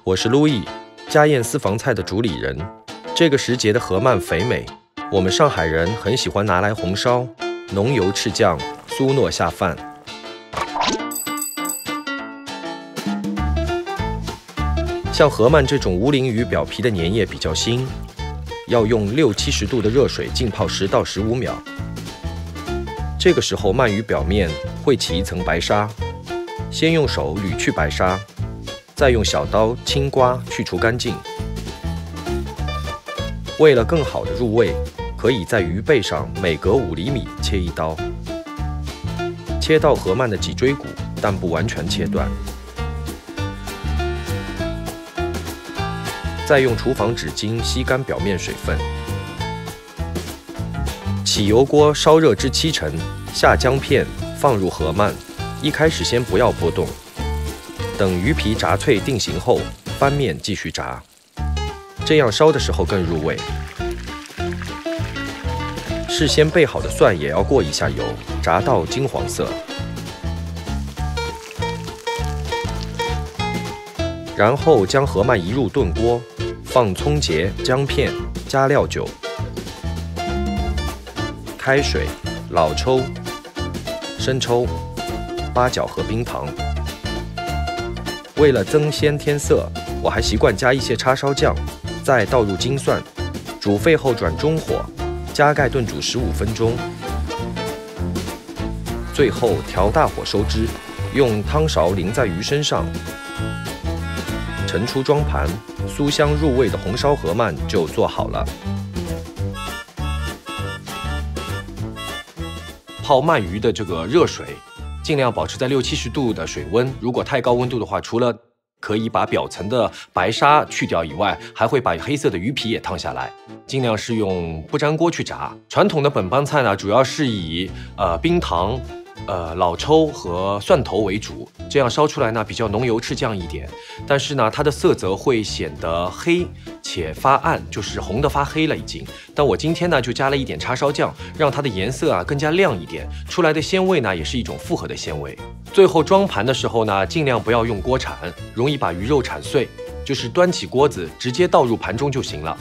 我是路易，家宴私房菜的主理人。这个时节的河鳗肥美，我们上海人很喜欢拿来红烧，浓油赤酱，酥糯下饭。像河鳗这种无鳞鱼表皮的粘液比较新，要用60-70度的热水浸泡10到15秒。这个时候鳗鱼表面会起一层白沙，先用手捋去白沙，再用小刀轻刮去除干净。为了更好的入味，可以在鱼背上每隔5厘米切一刀，切到河鳗的脊椎骨，但不完全切断。再用厨房纸巾吸干表面水分。起油锅烧热至70%，下姜片，放入河鳗。一开始先不要拨动，等鱼皮炸脆定型后，翻面继续炸，这样烧的时候更入味。事先备好的蒜也要过一下油，炸到金黄色。然后将河鳗移入炖锅，放葱节、姜片，加料酒、开水、老抽、生抽、八角和冰糖。为了增鲜添色，我还习惯加一些叉烧酱，再倒入金蒜，煮沸后转中火，加盖炖煮15分钟。最后调大火收汁，用汤勺淋在鱼身上，盛出装盘，酥香入味的红烧河鳗就做好了。泡鳗鱼的这个热水，尽量保持在60-70度的水温。如果太高温度的话，除了可以把表层的白沙去掉以外，还会把黑色的鱼皮也烫下来。尽量是用不粘锅去炸。传统的本帮菜呢，主要是以冰糖、老抽和蒜头为主，这样烧出来呢比较浓油赤酱一点，但是呢它的色泽会显得黑且发暗，就是红的发黑了已经。但我今天呢就加了一点叉烧酱，让它的颜色啊更加亮一点，出来的鲜味呢也是一种复合的鲜味。最后装盘的时候呢，尽量不要用锅铲，容易把鱼肉铲碎，就是端起锅子直接倒入盘中就行了。